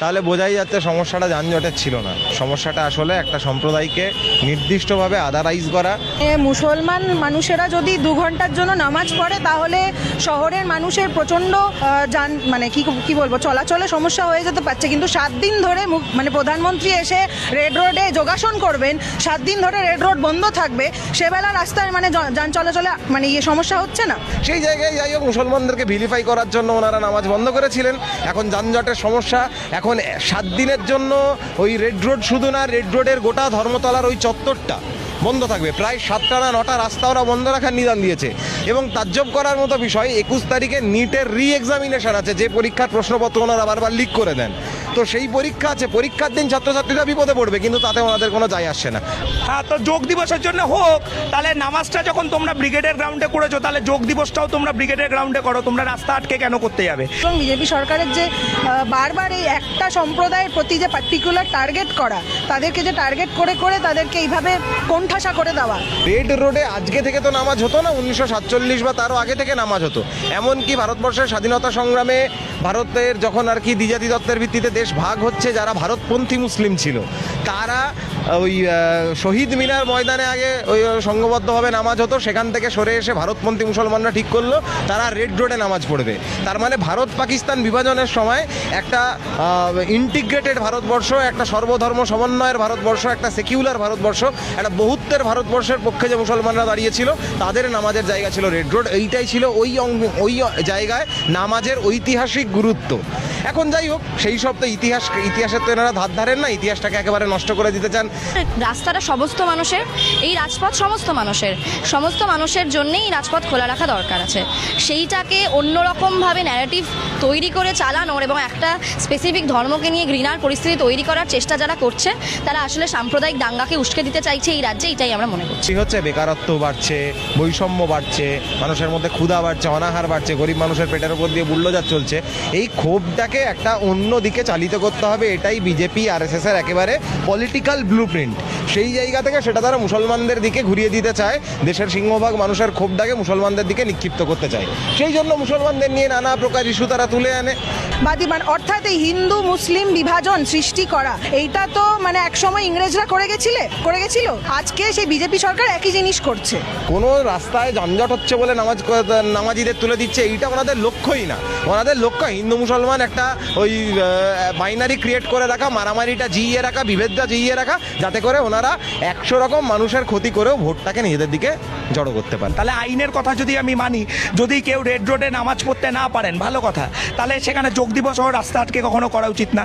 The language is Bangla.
তাহলে বোঝাই যাচ্ছে সমস্যাটা যানজটের ছিল না, সমস্যাটা আসলে একটা সম্প্রদায়কে নির্দিষ্টভাবে আদারাইজ করা। মুসলমান মানুষেরা যদি 2 ঘন্টার জন্য নামাজ পড়ে তাহলে শহরের মানুষের প্রচণ্ড মানে কি বলবো চলাচলে সমস্যা হয়ে যেতে পারছে, কিন্তু 7 দিন ধরে মানে প্রধানমন্ত্রী এসে রেড রোডে যোগাসন করবেন, 7 দিন ধরে রেড রোড বন্ধ থাকবে, সেবেলা রাস্তায় মানে যান চলাচলে মানে সমস্যা হচ্ছে না। সেই জায়গায় যাই হোক মুসলমানদেরকে ভিলিফাই করার জন্য ওনারা নামাজ বন্ধ করেছিলেন। এখন যানজটের সমস্যা, এখন 7 দিনের জন্য ওই রেড রোড শুধু না, রেড রোডের গোটা ধর্মতলার ওই চত্বরটা বন্ধ থাকবে। প্রায় 7টা না 9টা রাস্তা ওরা বন্ধ রাখার নিদান দিয়েছে। এবং তাজ্জব করার মতো বিষয়, 21 তারিখে নিটের এক্সামিনেশন আছে, যে পরীক্ষার প্রশ্নপত্র ওনারা বারবার লিক করে দেন। তো সেই পরীক্ষা আছে, পরীক্ষার দিন ছাত্রছাত্রীরা বিপদে পড়বে, কিন্তু তাতে ওনাদের কোনো যায় আসছে না। হ্যাঁ, তো যোগ দিবসের জন্য হোক, তাহলে নামাজটা যখন তোমরা ব্রিগেডের গ্রাউন্ডে করেছো, তাহলে যোগ দিবসটাও তোমরা ব্রিগেডের গ্রাউন্ডে করো। তোমরা রাস্তা আটকে কেন করতে যাবে? এবং বিজেপি সরকারের যে বারবার এই একটা সম্প্রদায়ের প্রতি যে পার্টিকুলার টার্গেট করা, তাদেরকে যে টার্গেট করে করে তাদেরকে এইভাবে কোণঠাসা করে দেওয়া। রেড রোডে আজকে থেকে তো নামাজ হতো না, 1947 বা তারও আগে থেকে নামাজ হতো। এমনকি ভারতবর্ষের স্বাধীনতা সংগ্রামে ভারতের যখন আর কি দ্বিজাতি তত্ত্বের ভিত্তিতে দেশ ভাগ হচ্ছে, যারা ভারতপন্থী মুসলিম ছিল তারা ওই শহীদ মিনার ময়দানে আগে ওই সংঘবদ্ধভাবে নামাজ হতো, সেখান থেকে সরে এসে ভারতপন্থী মুসলমানরা ঠিক করলো তারা রেড রোডে নামাজ পড়বে। তার মানে ভারত পাকিস্তান বিভাজনের সময় একটা ইন্টিগ্রেটেড ভারতবর্ষ, একটা সর্বধর্ম সমন্বয়ের ভারতবর্ষ, একটা সেকিউলার ভারতবর্ষ, একটা বহুত্বের ভারতবর্ষের পক্ষে যে মুসলমানরা দাঁড়িয়েছিল তাদের নামাজের জায়গা ছিল রেড রোড। এইটাই ছিল ওই জায়গায় নামাজের ঐতিহাসিক গুরুত্ব। এখন যাই হোক, সেই সব তো ইতিহাসের তো এনারা ধার ধারেন না, ইতিহাসটাকে একেবারে নষ্ট করে দিতে চান। রাস্তাটা সমস্ত মানুষের, এই রাজপথ সমস্ত মানুষের জন্যেই রাজপথ খোলা রাখা দরকার আছে। সেইটাকে অন্যরকমভাবে ন্যারেটিভ তৈরি করে চালানোর এবং একটা স্পেসিফিক ধর্মকে নিয়ে ঘৃণার পরিস্থিতি তৈরি করার চেষ্টা যারা করছে, তারা আসলে সাম্প্রদায়িক দাঙ্গাকে উস্কে দিতে চাইছে এই রাজ্যে, এটাই আমরা মনে করছি। হচ্ছে বেকারত্ব বাড়ছে, বৈষম্য বাড়ছে, মানুষের মধ্যে ক্ষুধা বাড়ছে, অনাহার বাড়ছে, গরিব মানুষের পেটের উপর দিয়ে বুল্ডোজার চলছে। এই ক্ষোভটাকে একটা অন্য দিকে চালিত করতে হবে, এটাই বিজেপি RSS এর একেবারে পলিটিক্যাল ব্লুপ্রিন্ট। সেই জায়গা থেকে সেটা তারা মুসলমানদের দিকে ঘুরিয়ে দিতে চায়, দেশের সিংহভাগ মানুষের ক্ষোভটাকে মুসলমানদের দিকে নিক্ষিপ্ত করতে চায়। সেই জন্য মুসলমানদের নিয়ে নানা প্রকার ইস্যু তারা তুলে আনে। অর্থাৎ এই হিন্দু মুসলিম বিভাজন সৃষ্টি করা, এইটা তো মানে একসময় ইংরেজরা করে গেছিল, আজকে সেই বিজেপি সরকার একই জিনিস করছে। কোনো রাস্তায় যানজট হচ্ছে বলে নামাজিদের তুলে দিচ্ছে, এইটা ওনাদের লক্ষ্যই না। ওনাদের লক্ষ্য হিন্দু মুসলমান একটা ওই বাইনারি ক্রিয়েট করে রাখা, মারামারিটা জিইয়ে রাখা, বিভেদটা জিইয়ে রাখা, যাতে করে ওনারা 100 রকম মানুষের ক্ষতি করেও ভোটটাকে নিজেদের দিকে জড়ো করতে পারে। তাহলে আইনের কথা যদি আমি মানি, যদি কেউ রেড রোডে নামাজ পড়তে না পারেন, ভালো কথা, তাহলে সেখানে যোগ দিবস ও রাস্তা আটকে কখনো করা উচিত না।